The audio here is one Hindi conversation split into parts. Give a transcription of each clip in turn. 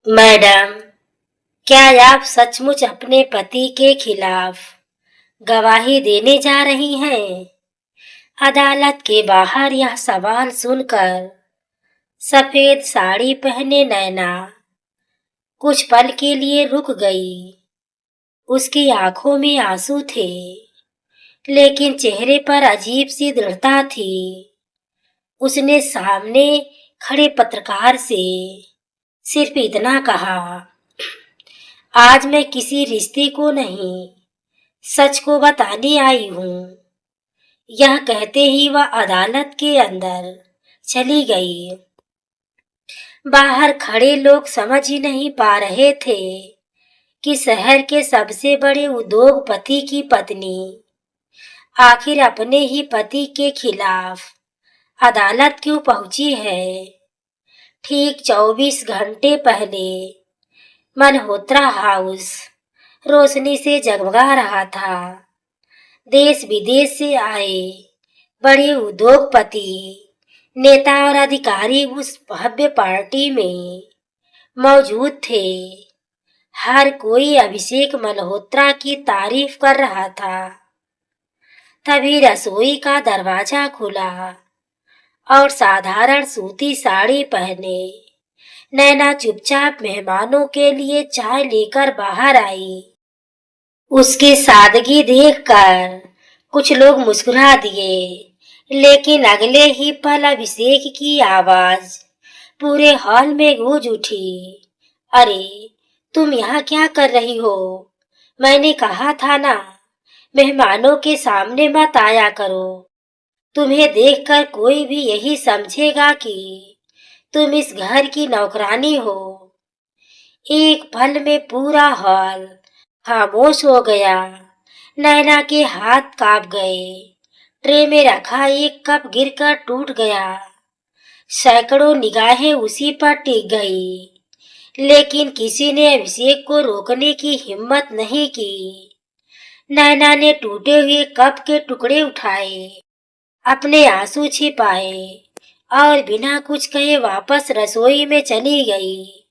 मैडम, क्या आप सचमुच अपने पति के खिलाफ गवाही देने जा रही हैं? अदालत के बाहर यह सवाल सुनकर सफेद साड़ी पहने नैना कुछ पल के लिए रुक गई। उसकी आंखों में आंसू थे, लेकिन चेहरे पर अजीब सी दृढ़ता थी। उसने सामने खड़े पत्रकार से सिर्फ इतना कहा, आज मैं किसी रिश्ते को नहीं, सच को बताने आई हूँ। यह कहते ही वह अदालत के अंदर चली गई। बाहर खड़े लोग समझ ही नहीं पा रहे थे कि शहर के सबसे बड़े उद्योगपति की पत्नी आखिर अपने ही पति के खिलाफ अदालत क्यों पहुंची है। ठीक 24 घंटे पहले मल्होत्रा हाउस रोशनी से जगमगा रहा था। देश विदेश से आए बड़े उद्योगपति, नेता और अधिकारी उस भव्य पार्टी में मौजूद थे। हर कोई अभिषेक मल्होत्रा की तारीफ कर रहा था। तभी रसोई का दरवाजा खुला और साधारण सूती साड़ी पहने नैना चुपचाप मेहमानों के लिए चाय लेकर बाहर आई। उसकी सादगी देखकर कुछ लोग मुस्कुरा दिए, लेकिन अगले ही पल अभिषेक की आवाज पूरे हॉल में गूंज उठी। अरे, तुम यहाँ क्या कर रही हो? मैंने कहा था ना, मेहमानों के सामने मत आया करो। तुम्हें देखकर कोई भी यही समझेगा कि तुम इस घर की नौकरानी हो। एक पल में पूरा हॉल खामोश हो गया। नैना के हाथ कांप गए। ट्रे में रखा एक कप गिरकर टूट गया। सैकड़ों निगाहें उसी पर टिक गई, लेकिन किसी ने अभिषेक को रोकने की हिम्मत नहीं की। नैना ने टूटे हुए कप के टुकड़े उठाए, अपने आंसू छिपाए और बिना कुछ कहे वापस रसोई में चली गई।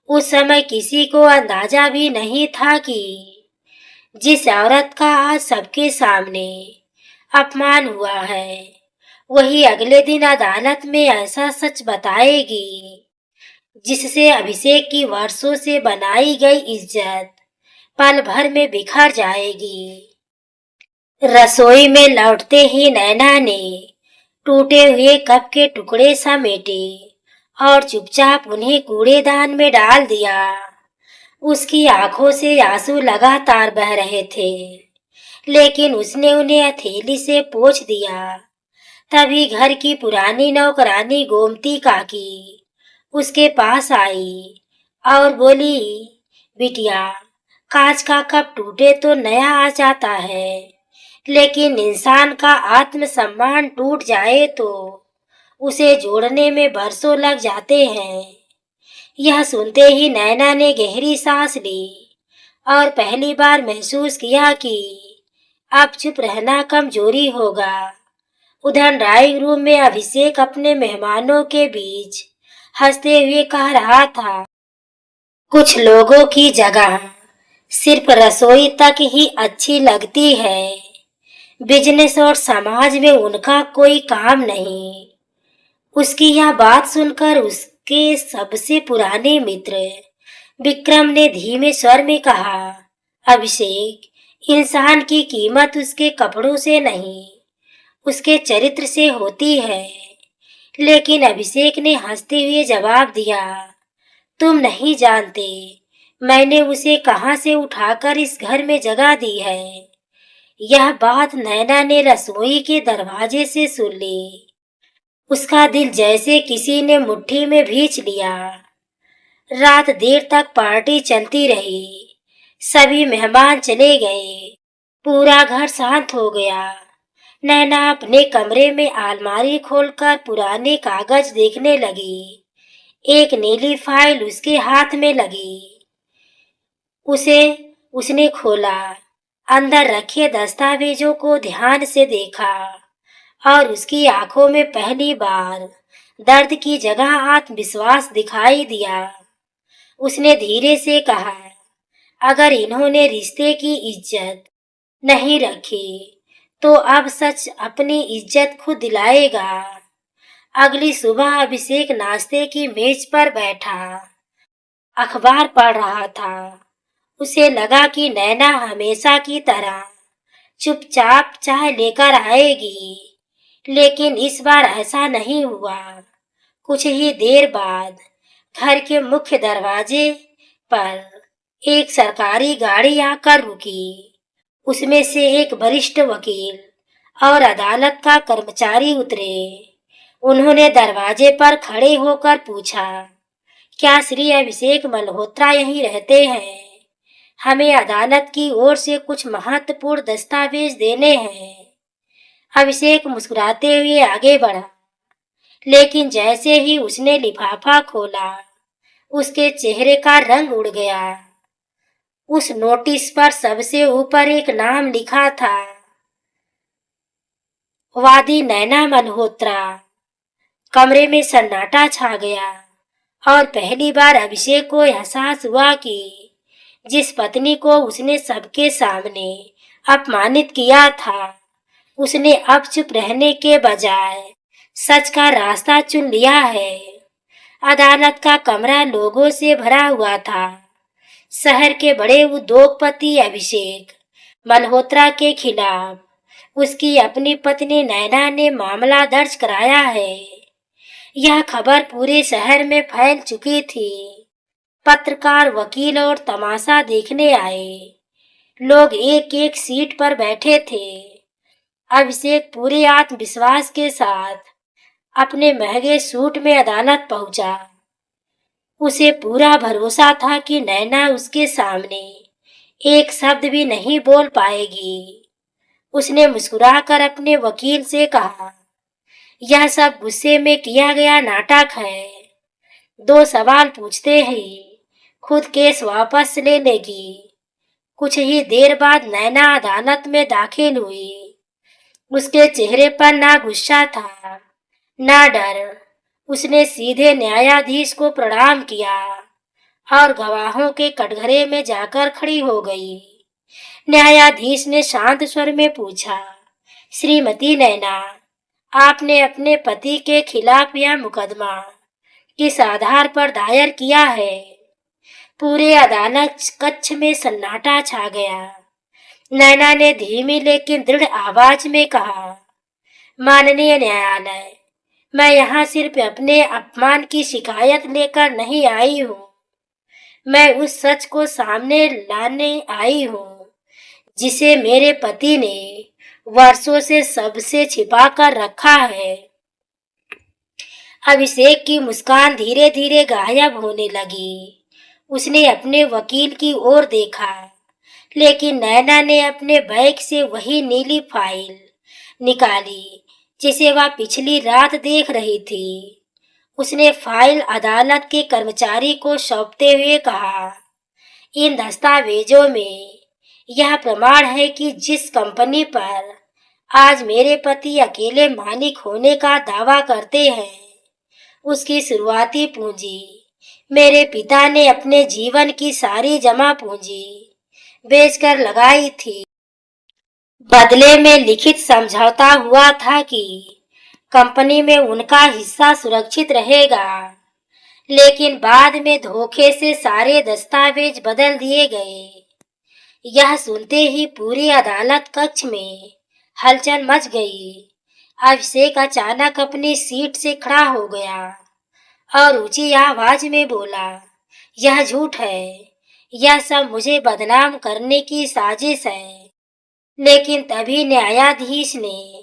उस समय किसी को अंदाजा भी नहीं था कि जिस औरत का आज सबके सामने अपमान हुआ है, वही अगले दिन अदालत में ऐसा सच बताएगी जिससे अभिषेक की वर्षों से बनाई गई इज्जत पल भर में बिखर जाएगी। रसोई में लौटते ही नैना ने टूटे हुए कप के टुकड़े समेटे और चुपचाप उन्हें कूड़ेदान में डाल दिया। उसकी आंखों से आंसू लगातार बह रहे थे, लेकिन उसने उन्हें हथेली से पोंछ दिया। तभी घर की पुरानी नौकरानी गोमती काकी उसके पास आई और बोली, बिटिया, कांच का कप टूटे तो नया आ जाता है, लेकिन इंसान का आत्मसम्मान टूट जाए तो उसे जोड़ने में बरसों लग जाते हैं। यह सुनते ही नैना ने गहरी सांस ली और पहली बार महसूस किया कि अब चुप रहना कमजोरी होगा। उधर ड्राइंग रूम में अभिषेक अपने मेहमानों के बीच हंसते हुए कह रहा था, कुछ लोगों की जगह सिर्फ रसोई तक ही अच्छी लगती है, बिजनेस और समाज में उनका कोई काम नहीं। उसकी यह बात सुनकर उसके सबसे पुराने मित्र विक्रम ने धीमे स्वर में कहा, अभिषेक, इंसान की कीमत उसके कपड़ों से नहीं, उसके चरित्र से होती है। लेकिन अभिषेक ने हंसते हुए जवाब दिया, तुम नहीं जानते मैंने उसे कहां से उठाकर इस घर में जगह दी है। यह बात नैना ने रसोई के दरवाजे से सुन ली। उसका दिल जैसे किसी ने मुट्ठी में भींच लिया। रात देर तक पार्टी चलती रही। सभी मेहमान चले गए। पूरा घर शांत हो गया। नैना अपने कमरे में अलमारी खोलकर पुराने कागज देखने लगी। एक नीली फाइल उसके हाथ में लगी। उसने खोला, अंदर रखे दस्तावेजों को ध्यान से देखा और उसकी आंखों में पहली बार दर्द की जगह आत्मविश्वास दिखाई दिया। उसने धीरे से कहा, अगर इन्होंने रिश्ते की इज्जत नहीं रखी तो अब सच अपनी इज्जत खुद दिलाएगा। अगली सुबह अभिषेक नाश्ते की मेज पर बैठा अखबार पढ़ रहा था। उसे लगा कि नैना हमेशा की तरह चुपचाप चाय लेकर आएगी, लेकिन इस बार ऐसा नहीं हुआ। कुछ ही देर बाद घर के मुख्य दरवाजे पर एक सरकारी गाड़ी आकर रुकी। उसमें से एक वरिष्ठ वकील और अदालत का कर्मचारी उतरे। उन्होंने दरवाजे पर खड़े होकर पूछा, क्या श्री अभिषेक मल्होत्रा यहीं रहते हैं? हमें अदालत की ओर से कुछ महत्वपूर्ण दस्तावेज देने हैं। अभिषेक मुस्कुराते हुए आगे बढ़ा, लेकिन जैसे ही उसने लिफाफा खोला, उसके चेहरे का रंग उड़ गया। उस नोटिस पर सबसे ऊपर एक नाम लिखा था, वादी नैना मल्होत्रा। कमरे में सन्नाटा छा गया और पहली बार अभिषेक को एहसास हुआ कि जिस पत्नी को उसने सबके सामने अपमानित किया था, उसने अब चुप रहने के बजाय सच का रास्ता चुन लिया है। अदालत का कमरा लोगों से भरा हुआ था। शहर के बड़े उद्योगपति अभिषेक मल्होत्रा के खिलाफ उसकी अपनी पत्नी नैना ने मामला दर्ज कराया है। यह खबर पूरे शहर में फैल चुकी थी। पत्रकार, वकील और तमाशा देखने आए। लोग एक एक सीट पर बैठे थे। अभिषेक पूरे आत्मविश्वास के साथ अपने महंगे सूट में अदालत पहुंचा। उसे पूरा भरोसा था कि नैना उसके सामने एक शब्द भी नहीं बोल पाएगी। उसने मुस्कुराकर अपने वकील से कहा, यह सब गुस्से में किया गया नाटक है। 2 सवाल पूछते ही खुद केस वापस ले लेगी। कुछ ही देर बाद नैना अदालत में दाखिल हुई। उसके चेहरे पर ना गुस्सा था, ना डर। उसने सीधे न्यायाधीश को प्रणाम किया और गवाहों के कटघरे में जाकर खड़ी हो गई। न्यायाधीश ने शांत स्वर में पूछा, श्रीमती नैना, आपने अपने पति के खिलाफ यह मुकदमा किस आधार पर दायर किया है? पूरे अदालत कक्ष में सन्नाटा छा गया। नैना ने धीमी लेकिन दृढ़ आवाज में कहा, माननीय न्यायालय, मैं यहाँ सिर्फ अपने अपमान की शिकायत लेकर नहीं आई हूँ। मैं उस सच को सामने लाने आई हूँ जिसे मेरे पति ने वर्षों से सबसे छिपा कर रखा है। अभिषेक की मुस्कान धीरे धीरे गायब होने लगी। उसने अपने वकील की ओर देखा, लेकिन नैना ने अपने बैग से वही नीली फाइल निकाली जिसे वह पिछली रात देख रही थी। उसने फाइल अदालत के कर्मचारी को सौंपते हुए कहा, इन दस्तावेजों में यह प्रमाण है कि जिस कंपनी पर आज मेरे पति अकेले मालिक होने का दावा करते हैं, उसकी शुरुआती पूंजी मेरे पिता ने अपने जीवन की सारी जमा पूंजी बेचकर लगाई थी। बदले में लिखित समझौता हुआ था कि कंपनी में उनका हिस्सा सुरक्षित रहेगा, लेकिन बाद में धोखे से सारे दस्तावेज बदल दिए गए। यह सुनते ही पूरी अदालत कक्ष में हलचल मच गई। अभिषेक अचानक अपनी सीट से खड़ा हो गया और ऊंची आवाज में बोला, यह झूठ है, यह सब मुझे बदनाम करने की साजिश है। लेकिन तभी न्यायाधीश ने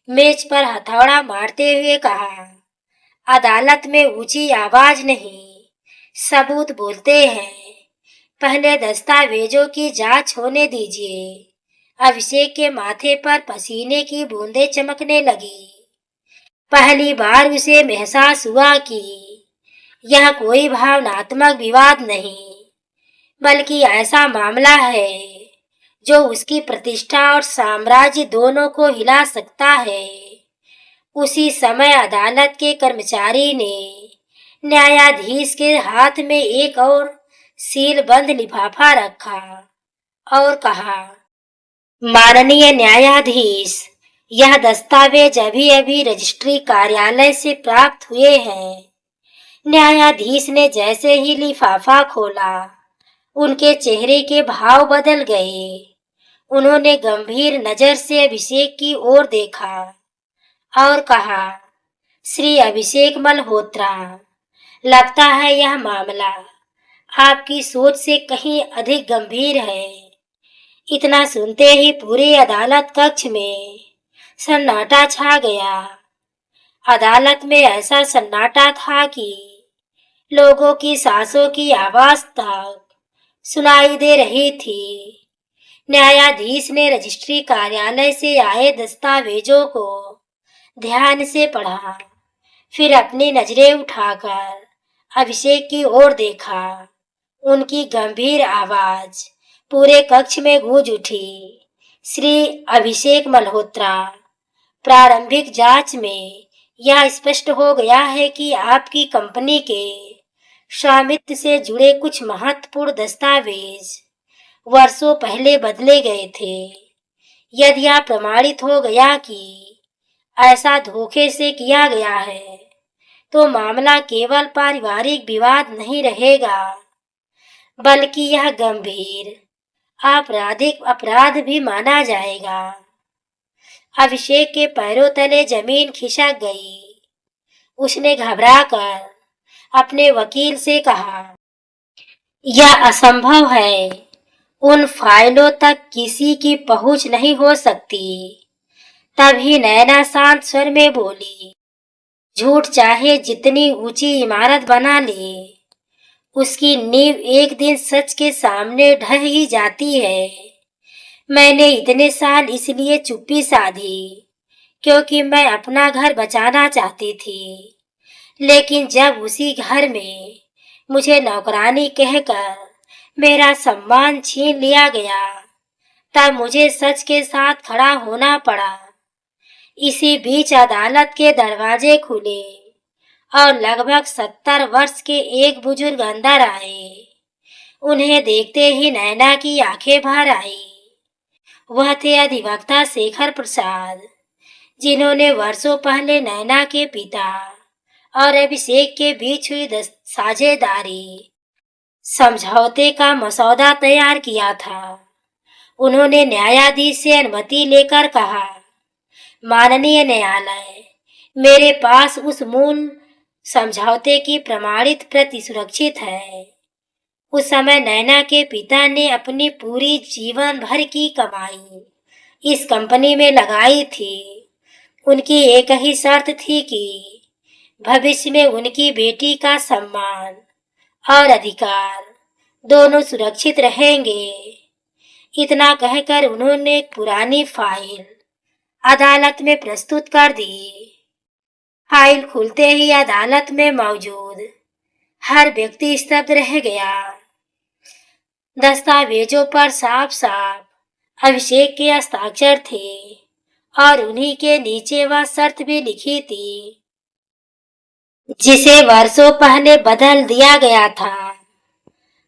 मेज पर हथौड़ा मारते हुए कहा, अदालत में ऊंची आवाज नहीं, सबूत बोलते हैं। पहले दस्तावेजों की जांच होने दीजिए। अभिषेक के माथे पर पसीने की बूंदें चमकने लगी। पहली बार उसे महसूस हुआ कि यह कोई भावनात्मक विवाद नहीं, बल्कि ऐसा मामला है जो उसकी प्रतिष्ठा और साम्राज्य दोनों को हिला सकता है। उसी समय अदालत के कर्मचारी ने न्यायाधीश के हाथ में एक और सील बंद लिफाफा रखा और कहा, माननीय न्यायाधीश, यह दस्तावेज अभी अभी रजिस्ट्री कार्यालय से प्राप्त हुए हैं। न्यायाधीश ने जैसे ही लिफाफा खोला, उनके चेहरे के भाव बदल गए। उन्होंने गंभीर नजर से अभिषेक की ओर देखा और कहा, श्री अभिषेक मल्होत्रा, लगता है यह मामला आपकी सोच से कहीं अधिक गंभीर है। इतना सुनते ही पूरे अदालत कक्ष में सन्नाटा छा गया। अदालत में ऐसा सन्नाटा था कि लोगों की सांसों की आवाज तक सुनाई दे रही थी। न्यायाधीश ने रजिस्ट्री कार्यालय से आए दस्तावेजों को ध्यान से पढ़ा, फिर अपनी नजरें उठाकर अभिषेक की ओर देखा। उनकी गंभीर आवाज पूरे कक्ष में गूंज उठी, श्री अभिषेक मल्होत्रा, प्रारंभिक जांच में यह स्पष्ट हो गया है कि आपकी कंपनी के स्वामित्व से जुड़े कुछ महत्वपूर्ण दस्तावेज वर्षों पहले बदले गए थे। यदि यह प्रमाणित हो गया कि ऐसा धोखे से किया गया है, तो मामला केवल पारिवारिक विवाद नहीं रहेगा, बल्कि यह गंभीर आपराधिक अपराध भी माना जाएगा। अभिषेक के पैरों तले जमीन खिसक गई। उसने घबराकर अपने वकील से कहा, यह असंभव है। उन फाइलों तक किसी की पहुंच नहीं हो सकती। तभी नैना शांत स्वर में बोली, झूठ चाहे जितनी ऊंची इमारत बना ले, उसकी नींव एक दिन सच के सामने ढह ही जाती है। मैंने इतने साल इसलिए चुप्पी साधी क्योंकि मैं अपना घर बचाना चाहती थी, लेकिन जब उसी घर में मुझे नौकरानी कहकर मेरा सम्मान छीन लिया गया, तब मुझे सच के साथ खड़ा होना पड़ा। इसी बीच अदालत के दरवाजे खुले और लगभग 70 वर्ष के एक बुजुर्ग अंदर आए। उन्हें देखते ही नैना की आंखें भर आई। वह थे अधिवक्ता शेखर प्रसाद, जिन्होंने वर्षों पहले नैना के पिता और अभिषेक के बीच हुई साझेदारी समझौते का मसौदा तैयार किया था। उन्होंने न्यायाधीश से अनुमति लेकर कहा, माननीय न्यायालय, मेरे पास उस मूल समझौते की प्रमाणित प्रति सुरक्षित है। उस समय नैना के पिता ने अपनी पूरी जीवन भर की कमाई इस कंपनी में लगाई थी। उनकी एक ही शर्त थी कि भविष्य में उनकी बेटी का सम्मान और अधिकार दोनों सुरक्षित रहेंगे। इतना कहकर उन्होंने एक पुरानी फाइल अदालत में प्रस्तुत कर दी। फाइल खुलते ही अदालत में मौजूद हर व्यक्ति स्तब्ध रह गया। दस्तावेजों पर साफ साफ अभिषेक के हस्ताक्षर थे और उन्हीं के नीचे वह शर्त भी लिखी थी जिसे वर्षों पहले बदल दिया गया था।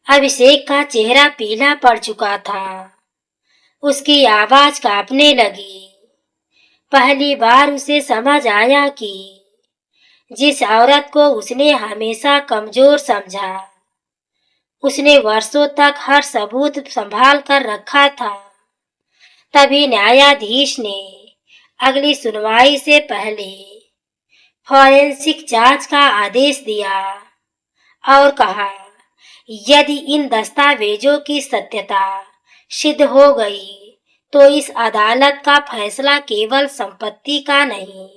अभिषेक का चेहरा पीला पड़ चुका था। उसकी आवाज कांपने लगी। पहली बार उसे समझ आया कि जिस औरत को उसने हमेशा कमजोर समझा, उसने वर्षों तक हर सबूत संभाल कर रखा था। तभी न्यायाधीश ने अगली सुनवाई से पहले फॉरेंसिक जांच का आदेश दिया और कहा, यदि इन दस्तावेजों की सत्यता सिद्ध हो गई तो इस अदालत का फैसला केवल संपत्ति का नहीं,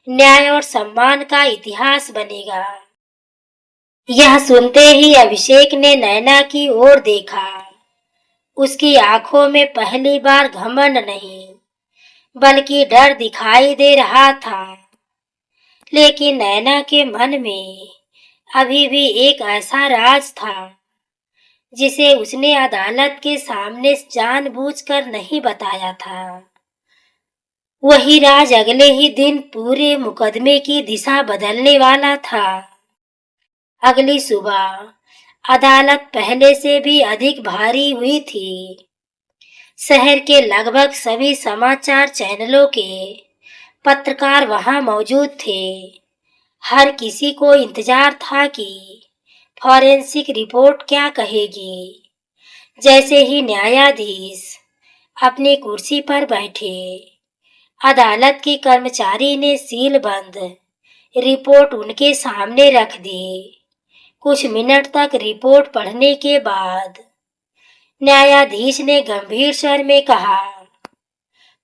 न्याय और सम्मान का इतिहास बनेगा। यह सुनते ही अभिषेक ने नैना की ओर देखा। उसकी आंखों में पहली बार घमंड नहीं, बल्कि डर दिखाई दे रहा था। लेकिन नैना के मन में अभी भी एक ऐसा राज था जिसे उसने अदालत के सामने जानबूझकर नहीं बताया था। वही राज अगले ही दिन पूरे मुकदमे की दिशा बदलने वाला था। अगली सुबह अदालत पहले से भी अधिक भारी हुई थी। शहर के लगभग सभी समाचार चैनलों के पत्रकार वहां मौजूद थे। हर किसी को इंतजार था कि फॉरेंसिक रिपोर्ट क्या कहेगी। जैसे ही न्यायाधीश अपनी कुर्सी पर बैठे, अदालत के कर्मचारी ने सीलबंद रिपोर्ट उनके सामने रख दी। कुछ मिनट तक रिपोर्ट पढ़ने के बाद न्यायाधीश ने गंभीर स्वर में कहा,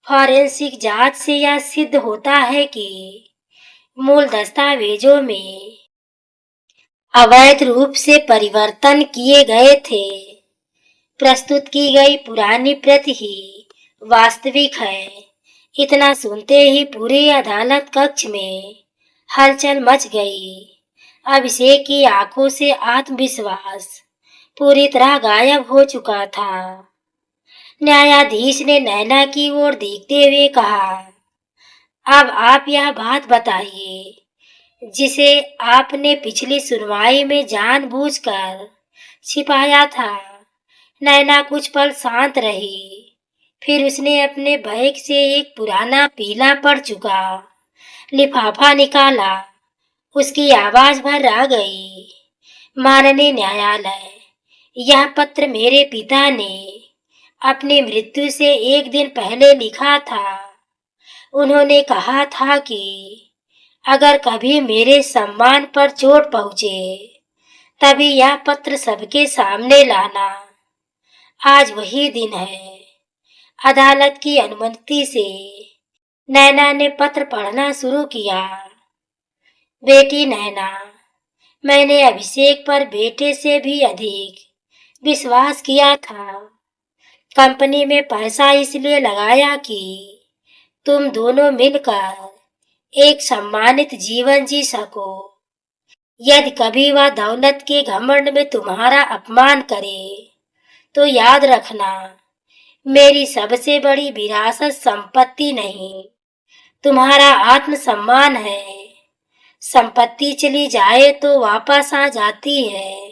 फॉरेंसिक जांच से यह सिद्ध होता है कि मूल दस्तावेजों में अवैध रूप से परिवर्तन किए गए थे। प्रस्तुत की गई पुरानी प्रति ही वास्तविक है। इतना सुनते ही पूरी अदालत कक्ष में हलचल मच गई। अभिषेक की आंखों से आत्मविश्वास पूरी तरह गायब हो चुका था। न्यायाधीश ने नैना की ओर देखते हुए कहा, अब आप यह बात बताइए जिसे आपने पिछली सुनवाई में जानबूझकर छिपाया था। नैना कुछ पल शांत रही, फिर उसने अपने बैग से एक पुराना पीला पड़ चुका लिफाफा निकाला। उसकी आवाज भर आ गई, माननीय न्यायालय, यह पत्र मेरे पिता ने अपनी मृत्यु से एक दिन पहले लिखा था। उन्होंने कहा था कि अगर कभी मेरे सम्मान पर चोट पहुंचे तभी यह पत्र सबके सामने लाना। आज वही दिन है। अदालत की अनुमति से नैना ने पत्र पढ़ना शुरू किया। बेटी नैना, मैंने अभिषेक पर बेटे से भी अधिक विश्वास किया था। कंपनी में पैसा इसलिए लगाया कि तुम दोनों मिलकर एक सम्मानित जीवन जी सको। यदि कभी वह दौलत के घमंड में तुम्हारा अपमान करे तो याद रखना, मेरी सबसे बड़ी विरासत संपत्ति नहीं, तुम्हारा आत्मसम्मान है। संपत्ति चली जाए तो वापस आ जाती है,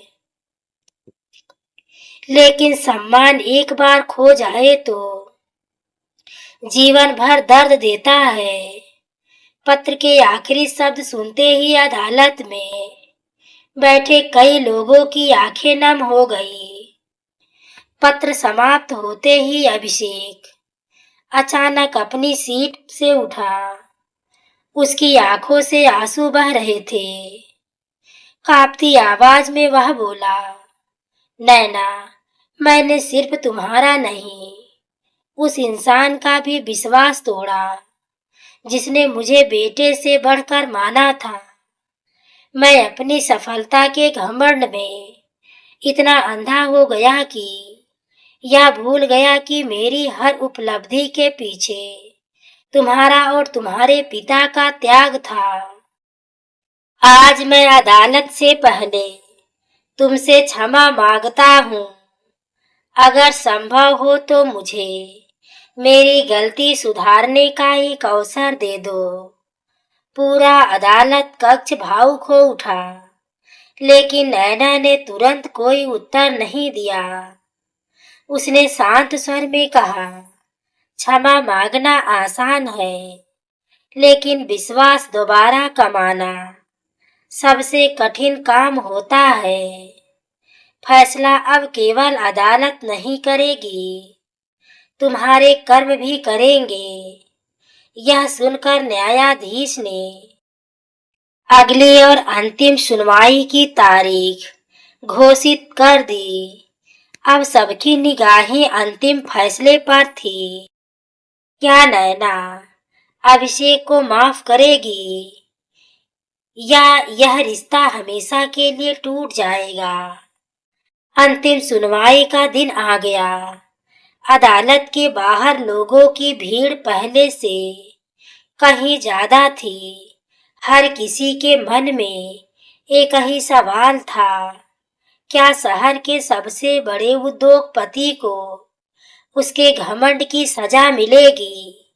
लेकिन सम्मान एक बार खो जाए तो जीवन भर दर्द देता है। पत्र के आखिरी शब्द सुनते ही अदालत में बैठे कई लोगों की आंखें नम हो गई। पत्र समाप्त होते ही अभिषेक अचानक अपनी सीट से उठा। उसकी आंखों से आंसू बह रहे थे। कांपती आवाज में वह बोला, नैना, मैंने सिर्फ तुम्हारा नहीं, उस इंसान का भी विश्वास तोड़ा जिसने मुझे बेटे से बढ़कर माना था। मैं अपनी सफलता के घमंड में इतना अंधा हो गया कि यह भूल गया कि मेरी हर उपलब्धि के पीछे तुम्हारा और तुम्हारे पिता का त्याग था। आज मैं अदालत से पहले तुमसे क्षमा मांगता हूँ। अगर संभव हो तो मुझे मेरी गलती सुधारने का एक अवसर दे दो। पूरा अदालत कक्ष भावुक हो उठा, लेकिन नैना ने तुरंत कोई उत्तर नहीं दिया। उसने शांत स्वर में कहा, क्षमा मांगना आसान है, लेकिन विश्वास दोबारा कमाना सबसे कठिन काम होता है। फैसला अब केवल अदालत नहीं करेगी, तुम्हारे कर्म भी करेंगे। यह सुनकर न्यायाधीश ने अगली और अंतिम सुनवाई की तारीख घोषित कर दी। अब सबकी निगाहें अंतिम फैसले पर थी। क्या नैना अभिषेक को माफ करेगी या यह रिश्ता हमेशा के लिए टूट जाएगा? अंतिम सुनवाई का दिन आ गया। अदालत के बाहर लोगों की भीड़ पहले से कहीं ज्यादा थी। हर किसी के मन में एक ही सवाल था, क्या शहर के सबसे बड़े उद्योगपति को उसके घमंड की सजा मिलेगी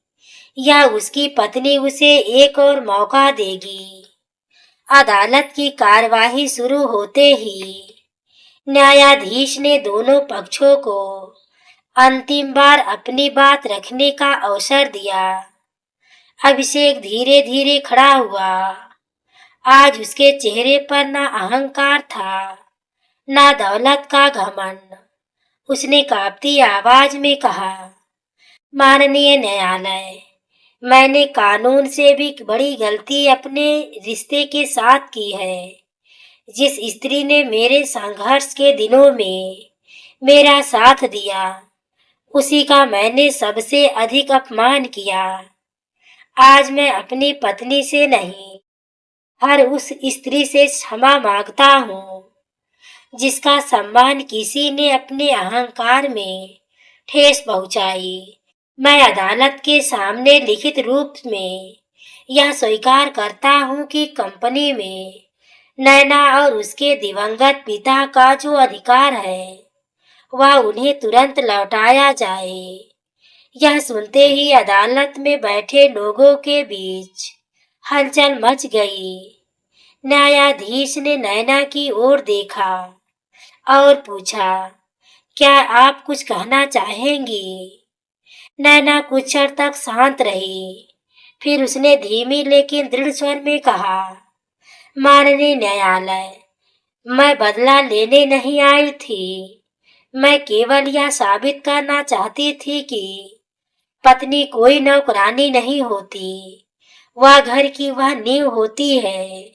या उसकी पत्नी उसे एक और मौका देगी? अदालत की कार्यवाही शुरू होते ही न्यायाधीश ने दोनों पक्षों को अंतिम बार अपनी बात रखने का अवसर दिया। अभिषेक धीरे धीरे खड़ा हुआ। आज उसके चेहरे पर ना अहंकार था, ना दौलत का घमंड। उसने कांपती आवाज में कहा, माननीय न्यायालय, मैंने कानून से भी बड़ी गलती अपने रिश्ते के साथ की है। जिस स्त्री ने मेरे संघर्ष के दिनों में मेरा साथ दिया, उसी का मैंने सबसे अधिक अपमान किया। आज मैं अपनी पत्नी से नहीं, हर उस स्त्री से क्षमा मांगता हूँ जिसका सम्मान किसी ने अपने अहंकार में ठेस पहुंचाई। मैं अदालत के सामने लिखित रूप में यह स्वीकार करता हूँ कि कंपनी में नैना और उसके दिवंगत पिता का जो अधिकार है वह उन्हें तुरंत लौटाया जाए। यह सुनते ही अदालत में बैठे लोगों के बीच हलचल मच गई। न्यायाधीश ने नैना की ओर देखा और पूछा, क्या आप कुछ कहना चाहेंगी? नैना कुछ क्षण तक शांत रही। फिर उसने धीमी लेकिन दृढ़ स्वर में कहा, माननीय न्यायालय, मैं बदला लेने नहीं आई थी। मैं केवल यह साबित करना चाहती थी कि पत्नी कोई नौकरानी नहीं होती। वह घर की वह नींव होती है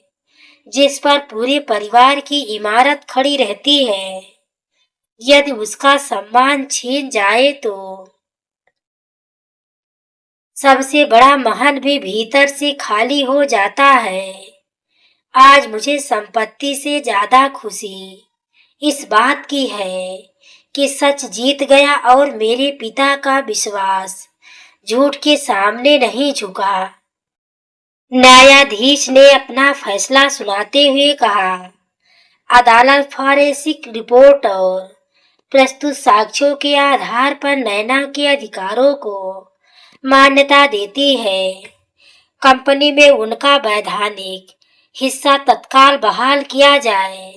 जिस पर पूरे परिवार की इमारत खड़ी रहती है। यदि उसका सम्मान छीन जाए तो सबसे बड़ा महल भी भीतर से खाली हो जाता है। आज मुझे संपत्ति से ज्यादा खुशी इस बात की है कि सच जीत गया और मेरे पिता का विश्वास झूठ के सामने नहीं झुका। न्यायाधीश ने अपना फैसला सुनाते हुए कहा, अदालत फॉरेंसिक रिपोर्ट और प्रस्तुत साक्ष्यों के आधार पर नैना के अधिकारों को मान्यता देती है। कंपनी में उनका वैधानिक हिस्सा तत्काल बहाल किया जाए।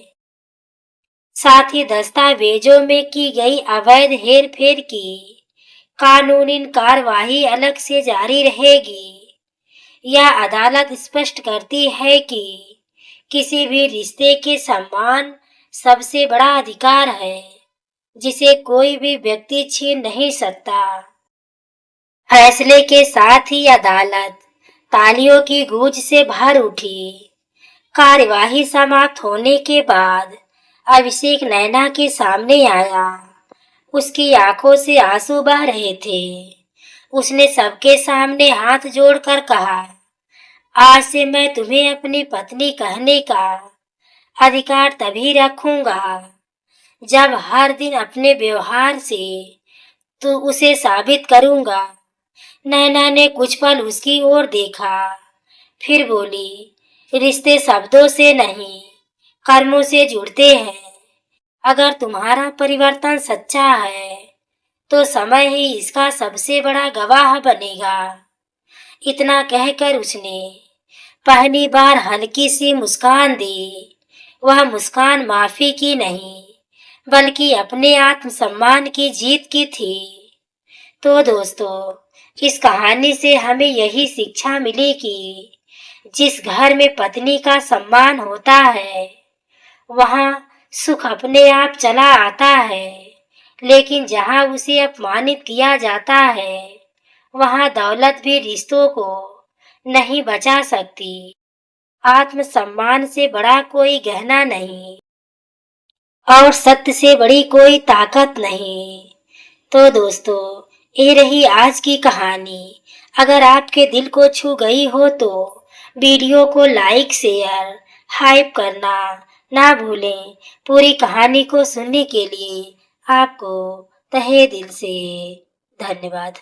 साथ ही दस्तावेजों में की गई अवैध हेरफेर की कानूनी कार्यवाही अलग से जारी रहेगी। यह अदालत स्पष्ट करती है कि किसी भी रिश्ते के सम्मान सबसे बड़ा अधिकार है जिसे कोई भी व्यक्ति छीन नहीं सकता। फैसले के साथ ही अदालत तालियों की गूंज से भर उठी। कार्यवाही समाप्त होने के बाद अभिषेक नैना के सामने आया। उसकी आंखों से आंसू बह रहे थे। उसने सबके सामने हाथ जोड़कर कहा, आज से मैं तुम्हें अपनी पत्नी कहने का अधिकार तभी रखूंगा जब हर दिन अपने व्यवहार से तो उसे साबित करूंगा। नैना ने कुछ पल उसकी ओर देखा, फिर बोली, रिश्ते शब्दों से नहीं कर्मों से जुड़ते हैं। अगर तुम्हारा परिवर्तन सच्चा है तो समय ही इसका सबसे बड़ा गवाह बनेगा। इतना कहकर उसने पहली बार हल्की सी मुस्कान दी। वह मुस्कान माफी की नहीं बल्कि अपने आत्मसम्मान की जीत की थी। तो दोस्तों, इस कहानी से हमें यही शिक्षा मिली कि जिस घर में पत्नी का सम्मान होता है वहां सुख अपने आप चला आता है, लेकिन जहां उसे अपमानित किया जाता है वहां दौलत भी रिश्तों को नहीं बचा सकती। आत्मसम्मान से बड़ा कोई गहना नहीं और सत्य से बड़ी कोई ताकत नहीं। तो दोस्तों, ये रही आज की कहानी। अगर आपके दिल को छू गई हो तो वीडियो को लाइक, शेयर, हाइप करना ना भूलें। पूरी कहानी को सुनने के लिए आपको तहे दिल से धन्यवाद।